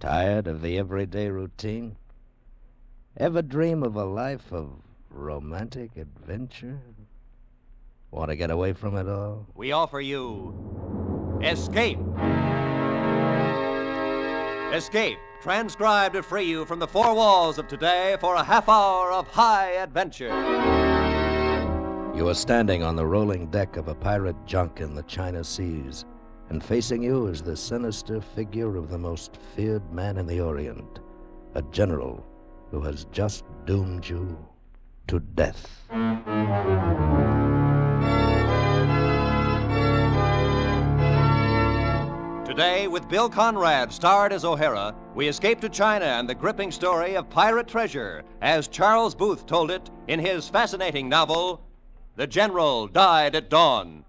Tired of the everyday routine? Ever dream of a life of romantic adventure? Want to get away from it all? We offer you Escape. Escape, transcribed to free you from the four walls of today for a half hour of high adventure. You are standing on the rolling deck of a pirate junk in the China Seas, and facing you is the sinister figure of the most feared man in the Orient, a general who has just doomed you to death. Today, with Bill Conrad starred as O'Hara, we escape to China and the gripping story of pirate treasure, as Charles Booth told it in his fascinating novel, The General Died at Dawn.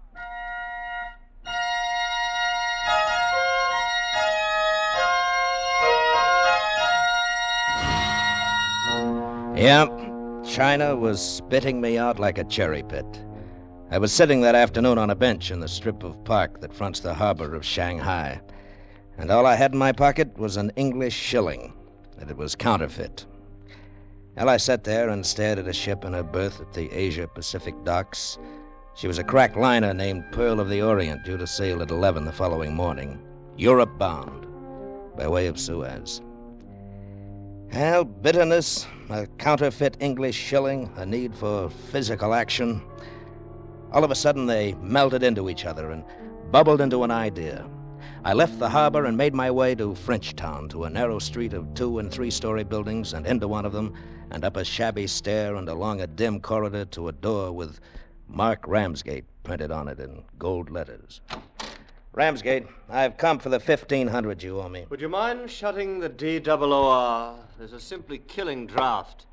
Yep, China was spitting me out like a cherry pit. I was sitting that afternoon on a bench in the strip of park that fronts the harbor of Shanghai, and all I had in my pocket was an English shilling, and it was counterfeit. Well, I sat there and stared at a ship in her berth at the Asia-Pacific docks. She was a crack liner named Pearl of the Orient, due to sail at 11 the following morning, Europe-bound, by way of Suez. Well, bitterness, a counterfeit English shilling, a need for physical action. All of a sudden, they melted into each other and bubbled into an idea. I left the harbor and made my way to Frenchtown, to a narrow street of 2- and 3-story buildings, and into one of them, and up a shabby stair and along a dim corridor to a door with Mark Ramsgate printed on it in gold letters. Ramsgate, I've come for the 1,500 you owe me. Would you mind shutting the D-double-O-R? There's a simply killing draft.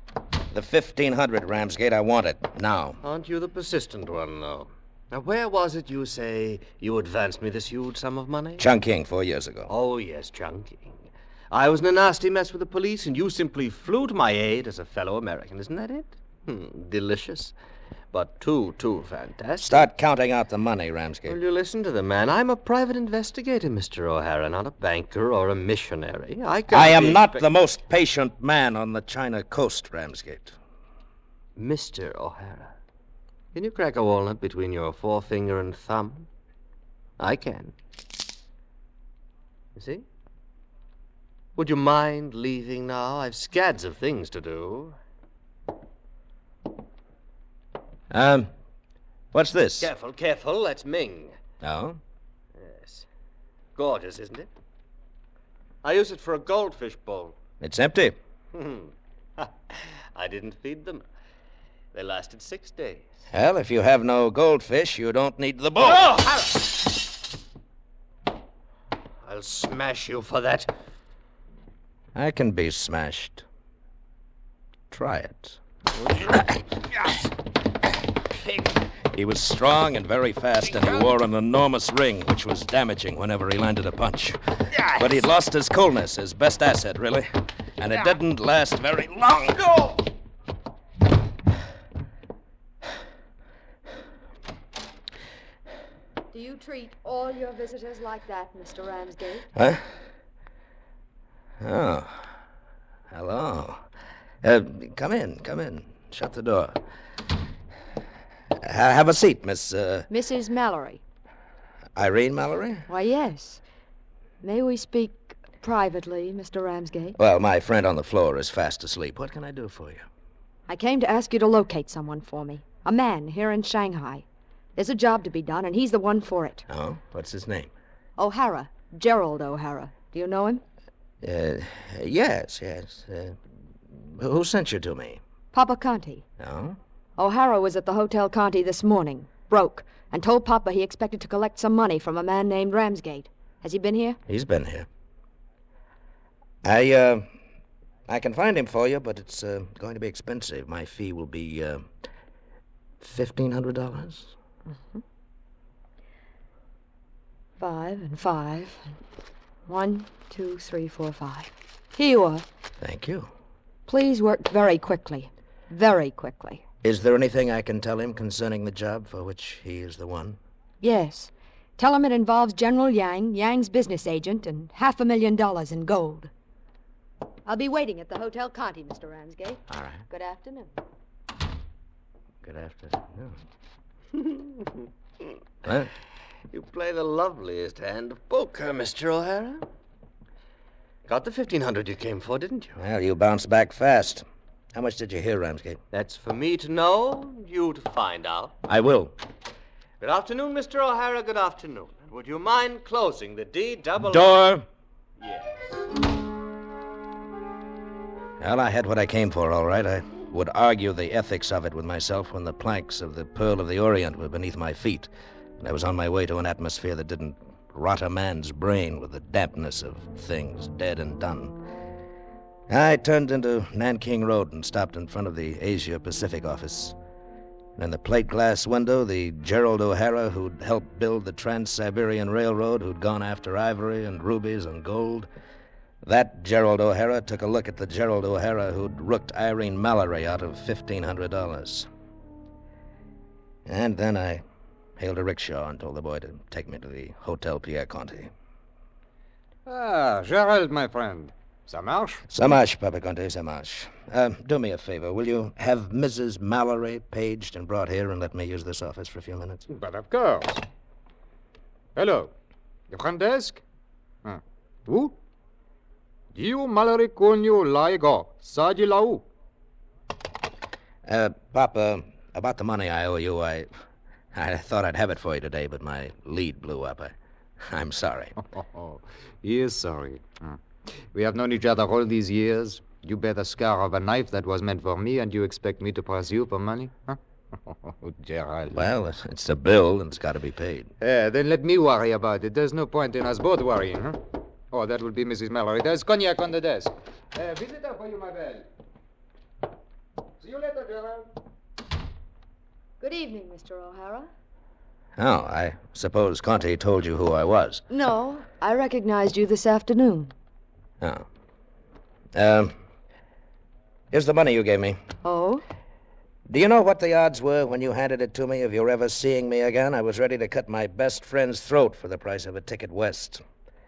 The 1,500, Ramsgate, I want it, now. Aren't you the persistent one, though? Now, where was it you say you advanced me this huge sum of money? Chungking 4 years ago. Oh, yes, chunking. I was in a nasty mess with the police, and you simply flew to my aid as a fellow American. Isn't that it? Delicious. But too fantastic. Start counting out the money, Ramsgate. Will you listen to the man? I'm a private investigator, Mr. O'Hara, not a banker or a missionary. I am not the most patient man on the China coast, Ramsgate. Mr. O'Hara, can you crack a walnut between your forefinger and thumb? I can. You see? Would you mind leaving now? I've scads of things to do. What's this? Careful. That's Ming. Oh? Yes. Gorgeous, isn't it? I use it for a goldfish bowl. It's empty. I didn't feed them. They lasted 6 days. Well, if you have no goldfish, you don't need the bowl. Oh! I'll smash you for that. I can be smashed. Try it. He was strong and very fast, and he wore an enormous ring, which was damaging whenever he landed a punch. But he'd lost his coolness, his best asset, really. And it didn't last very long. Do you treat all your visitors like that, Mr. Ramsgate? Huh? Oh. Hello. Come in. Shut the door. Have a seat, Miss, Mrs. Mallory. Irene Mallory? Why, yes. May we speak privately, Mr. Ramsgate? Well, my friend on the floor is fast asleep. What can I do for you? I came to ask you to locate someone for me. A man here in Shanghai. There's a job to be done, and he's the one for it. Oh? What's his name? O'Hara. Gerald O'Hara. Do you know him? Yes. Who sent you to me? Papa Conti. Oh? O'Hara was at the Hotel Conti this morning, broke, and told Papa he expected to collect some money from a man named Ramsgate. Has he been here? He's been here. I can find him for you, but it's going to be expensive. My fee will be $1,500. Mm-hmm. 5 and 5. 1, 2, 3, 4, 5. Here you are. Thank you. Please work very quickly. Very quickly. Is there anything I can tell him concerning the job for which he is the one? Yes. Tell him it involves General Yang, Yang's business agent, and $500,000 in gold. I'll be waiting at the Hotel Conti, Mr. Ramsgate. All right. Good afternoon. Good afternoon. Huh? You play the loveliest hand of poker, Mr. O'Hara. Got the 1,500 you came for, didn't you? Well, you bounced back fast. How much did you hear, Ramsgate? That's for me to know, you to find out. I will. Good afternoon, Mr. O'Hara. Good afternoon. Would you mind closing the D-double... Door! Yes. Well, I had what I came for, all right. I would argue the ethics of it with myself when the planks of the Pearl of the Orient were beneath my feet, and I was on my way to an atmosphere that didn't rot a man's brain with the dampness of things dead and done. I turned into Nanking Road and stopped in front of the Asia Pacific office. And in the plate glass window, the Gerald O'Hara who'd helped build the Trans-Siberian Railroad, who'd gone after ivory and rubies and gold, that Gerald O'Hara took a look at the Gerald O'Hara who'd rooked Irene Mallory out of $1,500. And then I hailed a rickshaw and told the boy to take me to the Hotel Pierre Conti. Ah, Gerald, my friend. Ça marche? Ça marche, Papa Conte, ça marche. Do me a favor. Will you have Mrs. Mallory paged and brought here and let me use this office for a few minutes? But of course. Hello. The front desk? Où? Dio Mallory Conyo Laigo. Sadi Lau. Papa, about the money I owe you, I thought I'd have it for you today, but my lead blew up. I'm sorry. He is sorry. We have known each other all these years. You bear the scar of a knife that was meant for me, and you expect me to press you for money? Huh? Gerald. Well, it's a bill, and it's got to be paid. Then let me worry about it. There's no point in us both worrying, huh? Oh, that will be Mrs. Mallory. There's cognac on the desk. Visitor for you, my belle. See you later, Gerald. Good evening, Mr. O'Hara. Oh, I suppose Conte told you who I was. No, I recognized you this afternoon. Oh. Here's the money you gave me. Oh? Do you know what the odds were when you handed it to me of your ever seeing me again? I was ready to cut my best friend's throat for the price of a ticket west.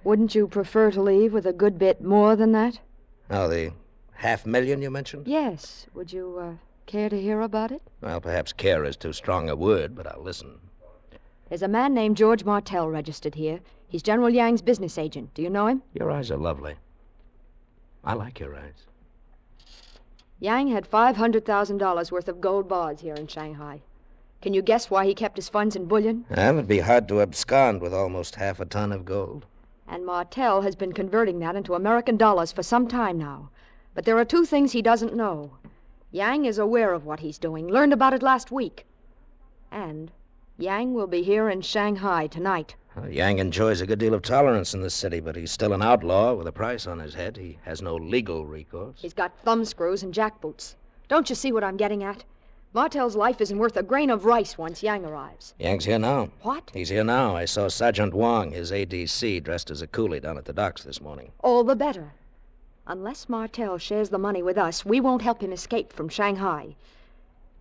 Wouldn't you prefer to leave with a good bit more than that? Oh, the $500,000 you mentioned? Yes. Would you, care to hear about it? Well, perhaps care is too strong a word, but I'll listen. There's a man named George Martell registered here. He's General Yang's business agent. Do you know him? Your eyes are lovely. I like your eyes. Yang had $500,000 worth of gold bars here in Shanghai. Can you guess why he kept his funds in bullion? Well, it'd be hard to abscond with almost half a ton of gold. And Martell has been converting that into American dollars for some time now. But there are two things he doesn't know. Yang is aware of what he's doing, learned about it last week. And Yang will be here in Shanghai tonight. Yang enjoys a good deal of tolerance in this city, but he's still an outlaw with a price on his head. He has no legal recourse. He's got thumbscrews and jackboots. Don't you see what I'm getting at? Martell's life isn't worth a grain of rice once Yang arrives. Yang's here now. What? He's here now. I saw Sergeant Wong, his ADC, dressed as a coolie down at the docks this morning. All the better. Unless Martell shares the money with us, we won't help him escape from Shanghai.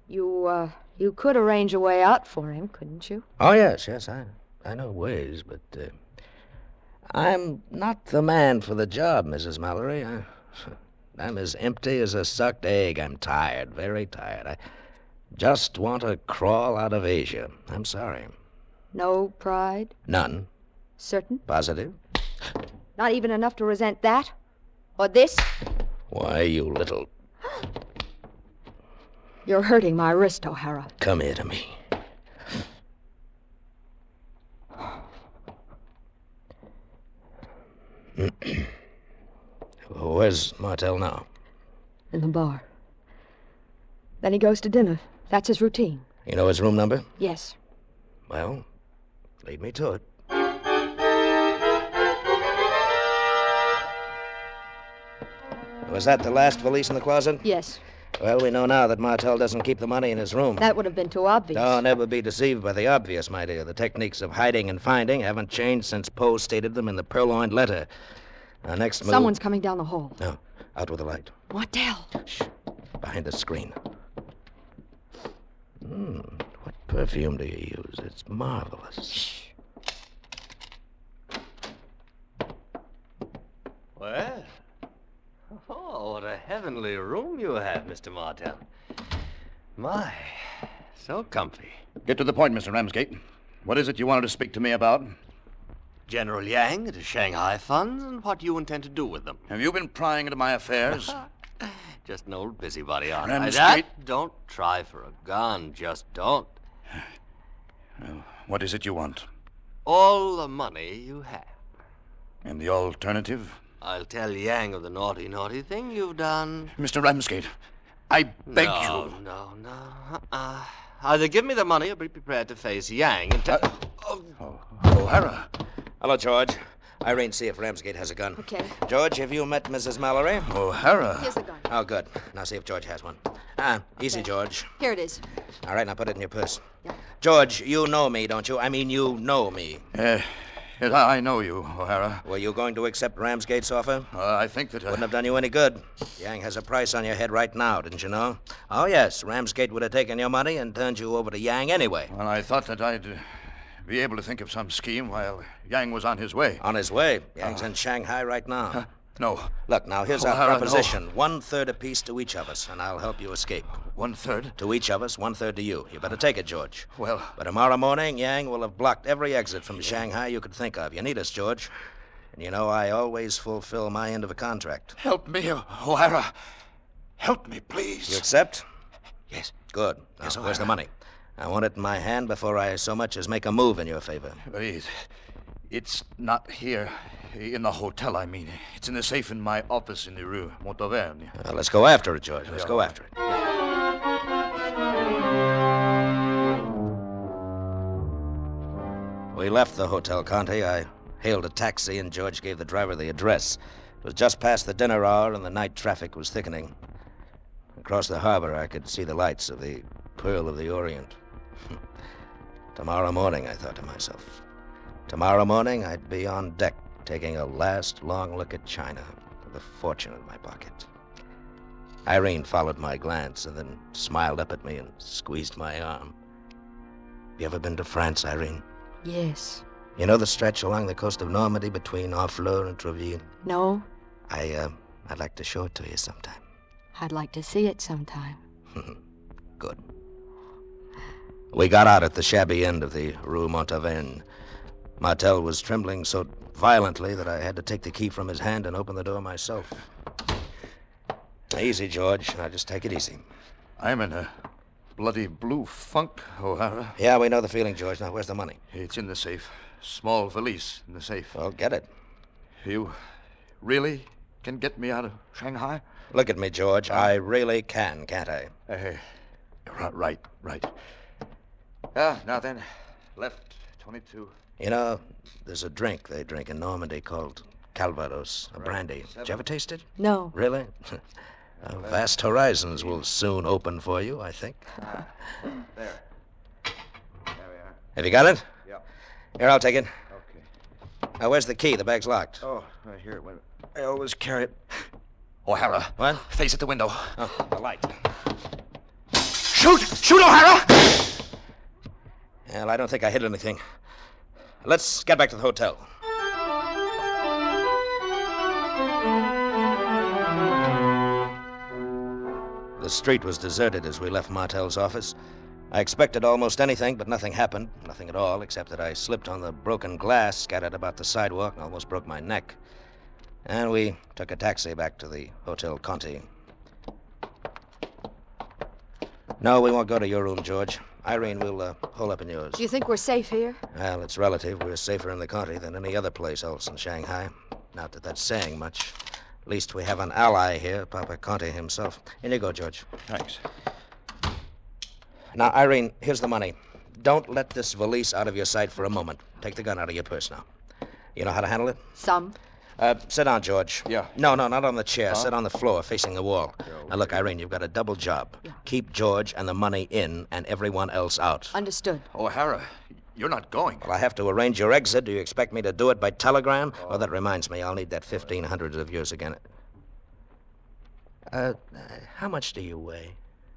You could arrange a way out for him, couldn't you? Oh, yes, I know ways, but I'm not the man for the job, Mrs. Mallory. I'm as empty as a sucked egg. I'm tired, very tired. I just want to crawl out of Asia. I'm sorry. No pride? None. Certain? Positive. Not even enough to resent that? Or this? Why, you little... You're hurting my wrist, O'Hara. Come here to me. Where's Martell now? In the bar. Then he goes to dinner. That's his routine. You know his room number? Yes. Well, lead me to it. Was that the last valise in the closet? Yes. Well, we know now that Martell doesn't keep the money in his room. That would have been too obvious. Don't ever be deceived by the obvious, my dear. The techniques of hiding and finding haven't changed since Poe stated them in the purloined letter. Our next move... Someone's coming down the hall. No, out with the light. Martell. Shh, behind the screen. What perfume do you use? It's marvelous. Shh. Well, Oh, what a heavenly room you have, Mr. Martel. My, so comfy. Get to the point, Mr. Ramsgate. What is it you wanted to speak to me about? General Yang and his Shanghai funds and what you intend to do with them. Have you been prying into my affairs? Just an old busybody, aren't I? Ramsgate. Don't try for a gun. Just don't. What is it you want? All the money you have. And the alternative? I'll tell Yang of the naughty thing you've done. Mr. Ramsgate, I beg you. No. Either give me the money or be prepared to face Yang and tell... O'Hara. Hello, George. Irene, see if Ramsgate has a gun. Okay. George, have you met Mrs. Mallory? O'Hara. Here's the gun. Oh, good. Now see if George has one. Easy, Okay. George. Here it is. All right, now put it in your purse. Yeah. George, you know me, don't you? I mean, you know me. Yes, I know you, O'Hara. Were you going to accept Ramsgate's offer? I think that... Wouldn't have done you any good. Yang has a price on your head right now, didn't you know? Oh, yes. Ramsgate would have taken your money and turned you over to Yang anyway. Well, I thought that I'd be able to think of some scheme while Yang was on his way. On his way. Yang's in Shanghai right now. No. Look, now, here's our O'Hara, proposition. no. 1/3 apiece to each of us, and I'll help you escape. 1/3? To each of us, 1/3 to you. You better take it, George. Well... But tomorrow morning, Yang will have blocked every exit from Shanghai you could think of. You need us, George. And you know I always fulfill my end of a contract. Help me, O'Hara. Help me, please. You accept? Yes. Good. Now, Yes, where's the O'Hara. money? I want it in my hand before I so much as make a move in your favor. It's not here. In the hotel, I mean. It's in the safe in my office in the Rue Montauverne. Well, let's go after it, George. Let's go after it. We left the Hotel Conte. I hailed a taxi, and George gave the driver the address. It was just past the dinner hour, and the night traffic was thickening. Across the harbor, I could see the lights of the Pearl of the Orient. Tomorrow morning, I thought to myself. Tomorrow morning, I'd be on deck, taking a last long look at China, with a fortune in my pocket. Irene followed my glance and then smiled up at me and squeezed my arm. You ever been to France, Irene? Yes. You know the stretch along the coast of Normandy between Honfleur and Trouville? No, I'd like to show it to you sometime. I'd like to see it sometime. Good. We got out at the shabby end of the Rue Montauverne. Martel was trembling so violently that I had to take the key from his hand and open the door myself. Easy, George. Now just take it easy. I'm in a bloody blue funk, O'Hara. Yeah, we know the feeling, George. Now, where's the money? It's in the safe. Small valise in the safe. Well, get it. You really can get me out of Shanghai? Look at me, George. I really can, can't I? Right. Now then, left 22. You know, there's a drink they drink in Normandy called Calvados, a brandy. Did you ever taste it? No. Really? Vast horizons will soon open for you, I think. There we are. Have you got it? Yeah. Here, I'll take it. Okay. Now, where's the key? The bag's locked. Oh, right here. I always carry it. O'Hara. What? Face at the window. Oh, the light. Shoot! Shoot, O'Hara! Well, I don't think I hit anything. Let's get back to the hotel. The street was deserted as we left Martel's office. I expected almost anything, but nothing happened. Nothing at all, except that I slipped on the broken glass scattered about the sidewalk and almost broke my neck. And we took a taxi back to the Hotel Conti. No, we won't go to your room, George. Irene, we'll hole up in yours. Do you think we're safe here? Well, it's relative. We're safer in the Conti than any other place else in Shanghai. Not that that's saying much. At least we have an ally here, Papa Conti himself. In you go, George. Thanks. Now, Irene, here's the money. Don't let this valise out of your sight for a moment. Take the gun out of your purse now. You know how to handle it? Some. Sit down, George. Yeah. No, not on the chair. Sit on the floor, facing the wall. Now, look, Irene, you've got a double job. Yeah. Keep George and the money in and everyone else out. Understood. O'Hara, you're not going. Well, I have to arrange your exit. Do you expect me to do it by telegram? Oh, that reminds me. I'll need that 1,500 of yours again. How much do you weigh?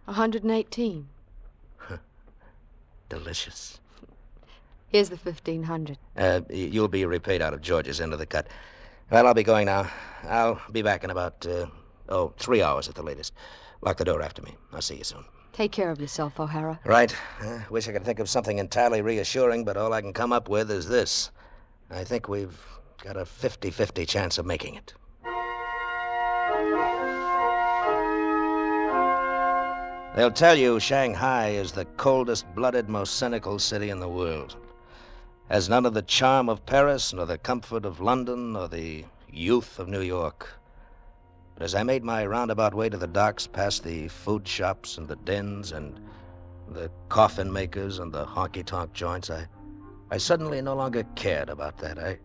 118. Delicious. Here's the 1,500. You'll be repaid out of George's end of the cut. Well, I'll be going now. I'll be back in about, Oh, 3 hours at the latest. Lock the door after me. I'll see you soon. Take care of yourself, O'Hara. Right. Wish I could think of something entirely reassuring, but all I can come up with is this. I think we've got a 50-50 chance of making it. They'll tell you Shanghai is the coldest-blooded, most cynical city in the world. Has none of the charm of Paris, nor the comfort of London, nor the youth of New York. But as I made my roundabout way to the docks, past the food shops and the dens and the coffin makers and the honky-tonk joints, I suddenly no longer cared about that. I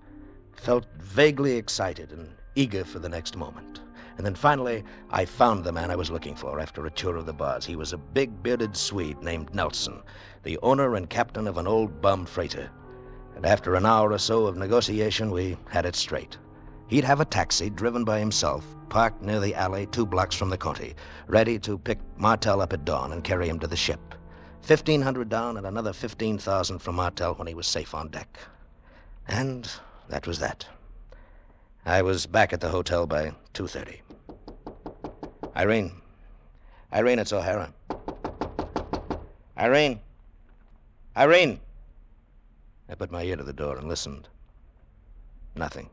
felt vaguely excited and eager for the next moment. And then finally, I found the man I was looking for after a tour of the bars. He was a big, bearded Swede named Nelson, the owner and captain of an old bum freighter. And after an hour or so of negotiation, we had it straight. He'd have a taxi driven by himself, parked near the alley 2 blocks from the county, ready to pick Martel up at dawn and carry him to the ship. $1,500 down and another $15,000 from Martel when he was safe on deck. And that was that. I was back at the hotel by 2:30. Irene, it's O'Hara. Irene! I put my ear to the door and listened. Nothing.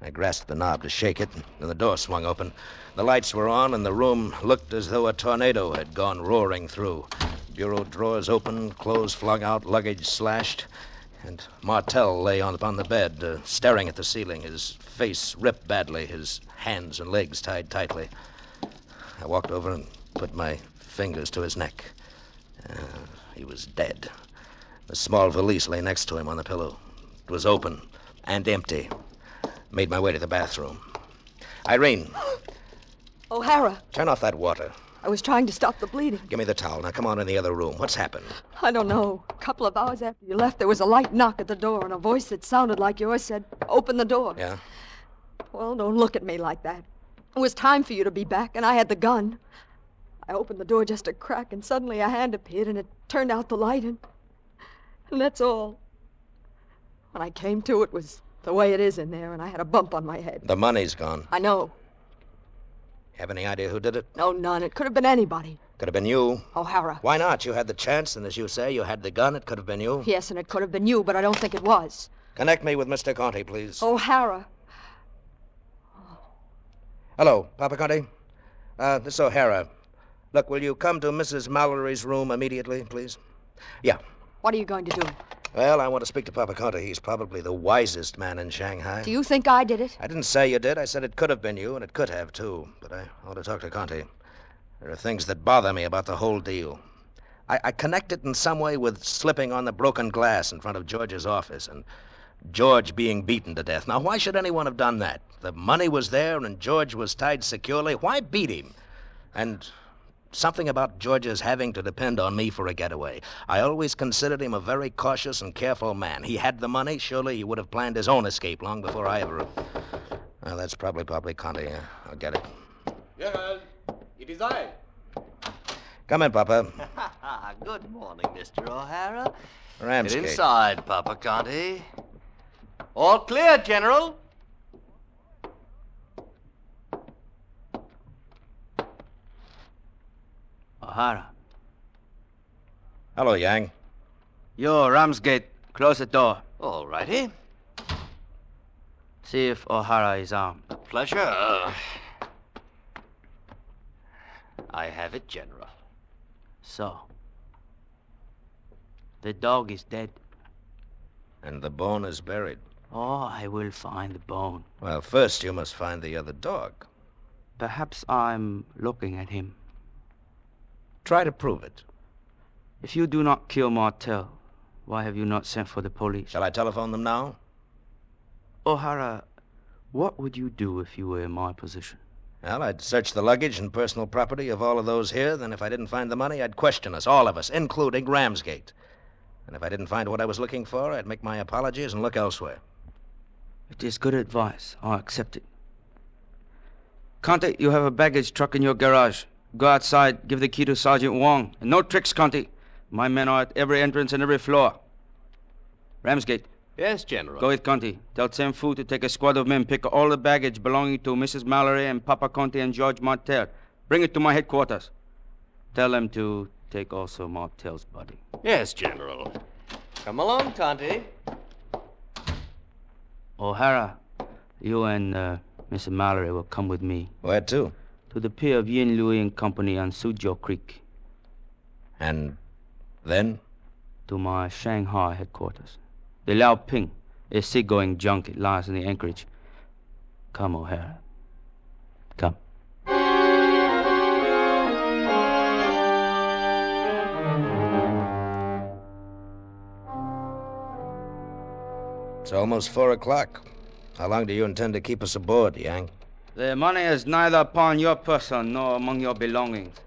I grasped the knob to shake it, and the door swung open. The lights were on, and the room looked as though a tornado had gone roaring through. Bureau drawers open, clothes flung out, luggage slashed, and Martel lay upon the bed, staring at the ceiling, his face ripped badly, his hands and legs tied tightly. I walked over and put my fingers to his neck. He was dead. The small valise lay next to him on the pillow. It was open and empty. Made my way to the bathroom. Irene. O'Hara, Turn off that water. I was trying to stop the bleeding. Give me the towel. Now come on in the other room. What's happened? I don't know. A couple of hours after you left, there was a light knock at the door, and a voice that sounded like yours said, "Open the door." Yeah? Well, don't look at me like that. It was time for you to be back, and I had the gun. I opened the door just a crack, and suddenly a hand appeared, and it turned out the light, and that's all. When I came to, it was the way it is in there, and I had a bump on my head. The money's gone. I know. Have any idea who did it? No, none. It could have been anybody. Could have been you. O'Hara. Why not? You had the chance, and as you say, you had the gun. It could have been you. Yes, and it could have been you, but I don't think it was. Connect me with Mr. Conte, please. O'Hara. Hello, Papa Conte. This is O'Hara. Look, will you come to Mrs. Mallory's room immediately, please? Yeah. What are you going to do? Well, I want to speak to Papa Conte. He's probably the wisest man in Shanghai. Do you think I did it? I didn't say you did. I said it could have been you, and it could have, too. But I ought to talk to Conte. There are things that bother me about the whole deal. I connect it in some way with slipping on the broken glass in front of George's office and George being beaten to death. Now, why should anyone have done that? The money was there and George was tied securely. Why beat him? And something about George's having to depend on me for a getaway. I always considered him a very cautious and careful man. He had the money. Surely he would have planned his own escape long before I ever... Well, that's probably Conte. I'll get it. Gerald, it is I. Come in, Papa. Good morning, Mr. O'Hara. Ramsgate. Get inside, Papa Conte. All clear, General. O'Hara. Hello, Yang. Yo, Ramsgate, close the door. All righty. See if O'Hara is armed. A pleasure. I have it, General. So, the dog is dead. And the bone is buried. Oh, I will find the bone. Well, first you must find the other dog. Perhaps I'm looking at him. Try to prove it. If you do not kill Martel, why have you not sent for the police? Shall I telephone them now? O'Hara, what would you do if you were in my position? Well, I'd search the luggage and personal property of all of those here. Then if I didn't find the money, I'd question us, all of us, including Ramsgate. And if I didn't find what I was looking for, I'd make my apologies and look elsewhere. It is good advice. I'll accept it. Conte, you have a baggage truck in your garage. Go outside, give the key to Sergeant Wong. And no tricks, Conte. My men are at every entrance and every floor. Ramsgate, Yes, General. Go with Conti. Tell Sam Fu to take a squad of men, pick all the baggage belonging to Mrs. Mallory and Papa Conti and George Martel. Bring it to my headquarters. Tell them to take also Martel's body. Yes, General. Come along, Conti. O'Hara, you and Mrs. Mallory will come with me. Where to? To the pier of Yin Louis and Company on Suzhou Creek. And then? To my Shanghai headquarters. The Liao Ping, a seagoing junket, lies in the anchorage. Come, O'Hara. Come. It's almost 4 o'clock. How long do you intend to keep us aboard, Yang? The money is neither upon your person nor among your belongings.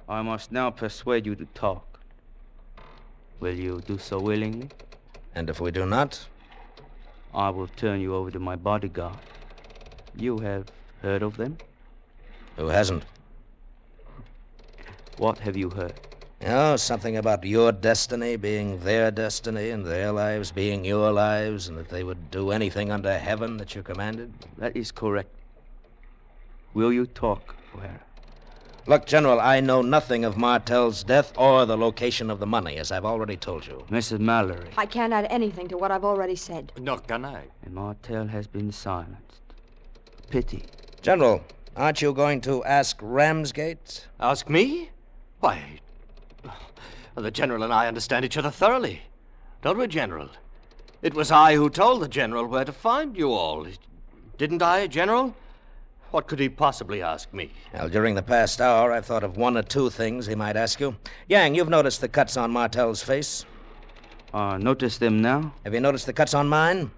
I must now persuade you to talk. Will you do so willingly? And if we do not? I will turn you over to my bodyguard. You have heard of them? Who hasn't? What have you heard? Oh, something about your destiny being their destiny and their lives being your lives, and that they would do anything under heaven that you commanded? That is correct. Will you talk, O'Hara? Look, General, I know nothing of Martel's death or the location of the money, as I've already told you. Mrs. Mallory. I can't add anything to what I've already said. Nor can I. And Martel has been silenced. Pity. General, aren't you going to ask Ramsgate? Ask me? Why, the General and I understand each other thoroughly. Don't we, General? It was I who told the General where to find you all. Didn't I, General? What could he possibly ask me? Well, during the past hour, I've thought of 1 or 2 things he might ask you. Yang, you've noticed the cuts on Martel's face. Notice them now? Have you noticed the cuts on mine?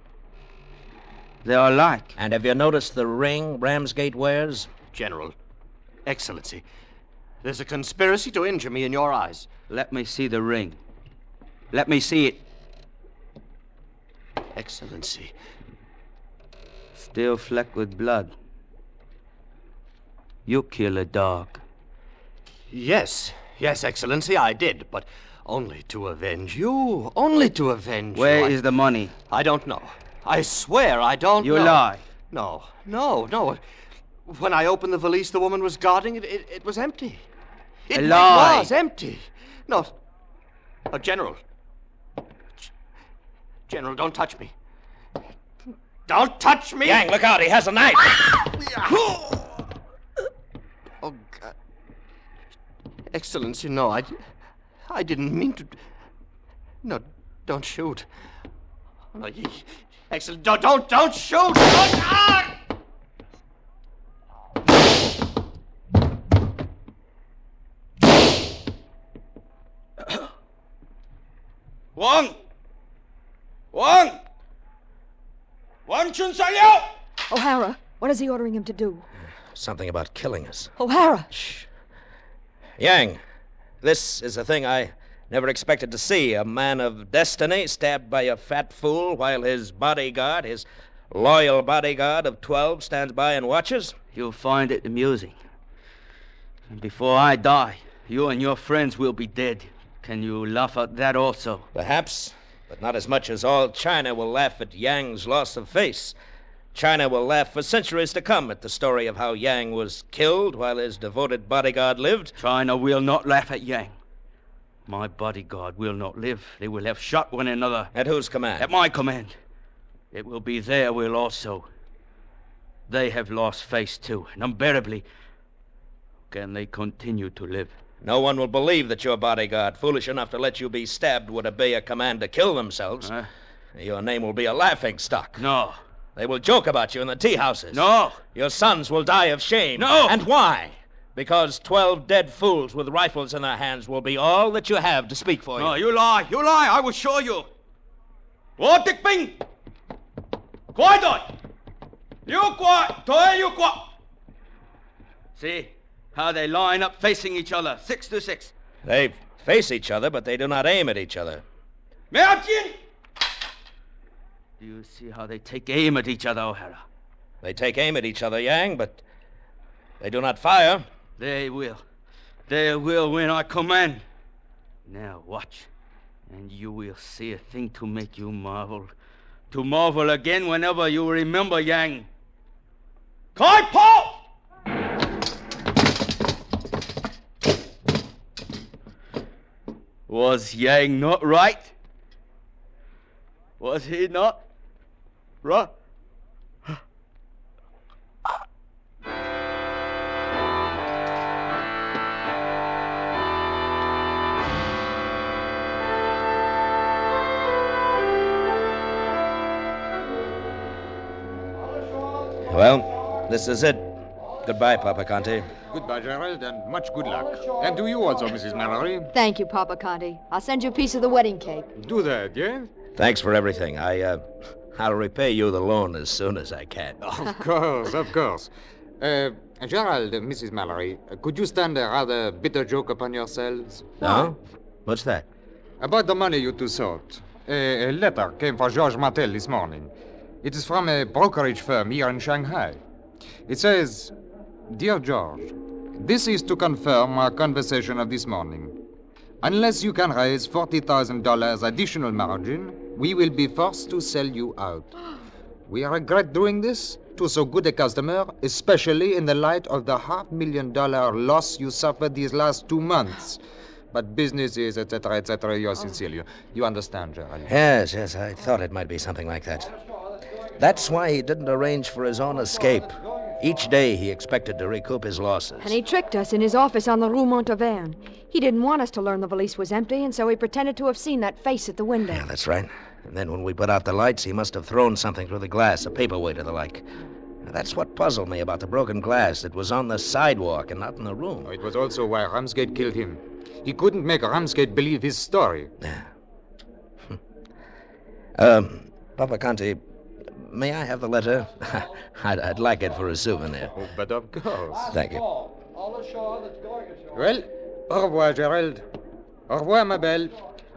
They are alike. And have you noticed the ring Ramsgate wears? General, Excellency, there's a conspiracy to injure me in your eyes. Let me see the ring. Let me see it. Excellency. Still flecked with blood. You kill a dog. Yes, Excellency, I did, but only to avenge you. Only to avenge Where you. is the money? I don't know. I swear I don't know. You lie. No. When I opened the valise the woman was guarding, it was empty. It lie. was empty. No, General. General, don't touch me. Don't touch me! Yang, look out, he has a knife! Oh, God. Excellency, no, I didn't mean to. No, don't shoot. No, Excellent, don't shoot! Wang Chun Liao! O'Hara, what is he ordering him to do? Something about killing us. O'Hara! Shh. Yang, this is a thing I never expected to see. A man of destiny stabbed by a fat fool while his bodyguard, his loyal bodyguard of 12, stands by and watches. You'll find it amusing. And before I die, you and your friends will be dead. Can you laugh at that also? Perhaps, but not as much as all China will laugh at Yang's loss of face. China will laugh for centuries to come at the story of how Yang was killed while his devoted bodyguard lived. China will not laugh at Yang. My bodyguard will not live. They will have shot one another. At whose command? At my command. It will be their will also. They have lost face too, and unbearably. Can they continue to live? No one will believe that your bodyguard, foolish enough to let you be stabbed, would obey a command to kill themselves. Your name will be a laughingstock. No. They will joke about you in the tea houses. No. Your sons will die of shame. No. And why? Because 12 dead fools with rifles in their hands will be all that you have to speak for you. No, you lie. You lie. I will show you. What Dick Bing? Quiet on. You quiet. You quiet. See how they line up facing each other, 6 to 6. They face each other, but they do not aim at each other. Do you see how they take aim at each other, O'Hara? They take aim at each other, Yang, but they do not fire. They will. They will when I command. Now watch. And you will see a thing to make you marvel. To marvel again whenever you remember Yang. Kai Po! Was Yang not right? Was he not right? Well, this is it. Goodbye, Papa Conte. Goodbye, Gerald, and much good luck. And to you also, Mrs. Mallory. Thank you, Papa Conte. I'll send you a piece of the wedding cake. Do that, yes? Thanks for everything. I'll repay you the loan as soon as I can. Of course, of course. Gerald, Mrs. Mallory, could you stand a rather bitter joke upon yourselves? No? What's that? About the money you two sought. A letter came for Georges Martel this morning. It is from a brokerage firm here in Shanghai. It says, Dear George, this is to confirm our conversation of this morning. Unless you can raise $40,000 additional margin, we will be forced to sell you out. We regret doing this to so good a customer, especially in the light of the $500,000 loss you suffered these last 2 months. But business is, etc., yours sincerely. You understand, Gerald? Yes, I thought it might be something like that. That's why he didn't arrange for his own escape. Each day he expected to recoup his losses. And he tricked us in his office on the Rue Mon-Fri. He didn't want us to learn the valise was empty, and so he pretended to have seen that face at the window. Yeah, that's right. And then when we put out the lights, he must have thrown something through the glass, a paperweight or the like. That's what puzzled me about the broken glass. It was on the sidewalk and not in the room. It was also why Ramsgate killed him. He couldn't make Ramsgate believe his story. Papa Conte, may I have the letter? I'd like it for a souvenir. Oh, but of course. Thank you. Well, au revoir, Gerald. Au revoir, ma belle.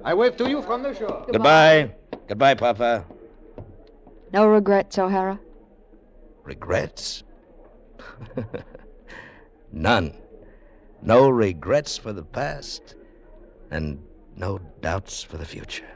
I wave to you from the shore. Goodbye. Goodbye, Papa. No regrets, O'Hara? Regrets? None. No regrets for the past, and no doubts for the future.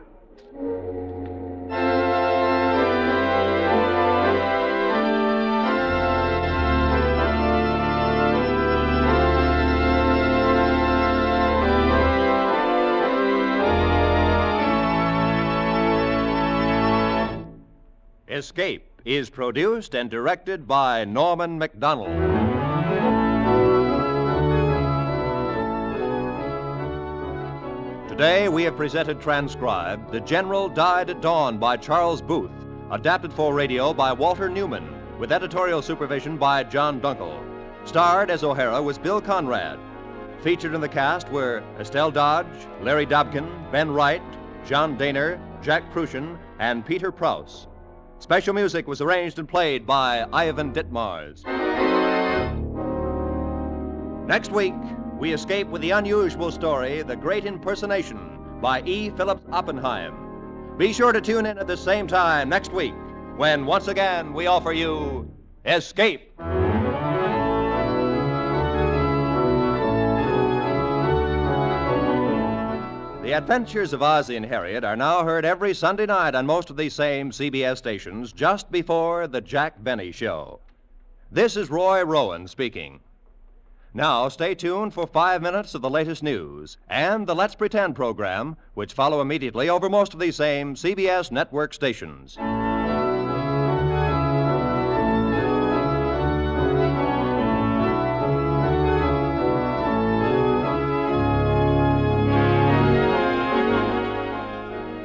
Escape is produced and directed by Norman MacDonald. Today we have presented transcribed The General Died at Dawn by Charles Booth, adapted for radio by Walter Newman, with editorial supervision by John Dunkel. Starred as O'Hara was Bill Conrad. Featured in the cast were Estelle Dodge, Larry Dobkin, Ben Wright, John Daner, Jack Prussian, and Peter Prouse. Special music was arranged and played by Ivan Ditmars. Next week, we escape with the unusual story, The Great Impersonation, by E. Phillips Oppenheim. Be sure to tune in at the same time next week, when once again we offer you Escape. The Adventures of Ozzie and Harriet are now heard every Sunday night on most of these same CBS stations just before the Jack Benny Show. This is Roy Rowan speaking. Now stay tuned for 5 minutes of the latest news and the Let's Pretend program, which follow immediately over most of these same CBS network stations.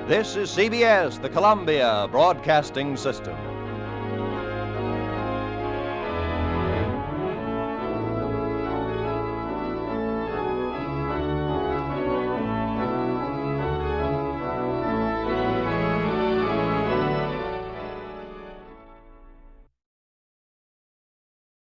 This is CBS, the Columbia Broadcasting System.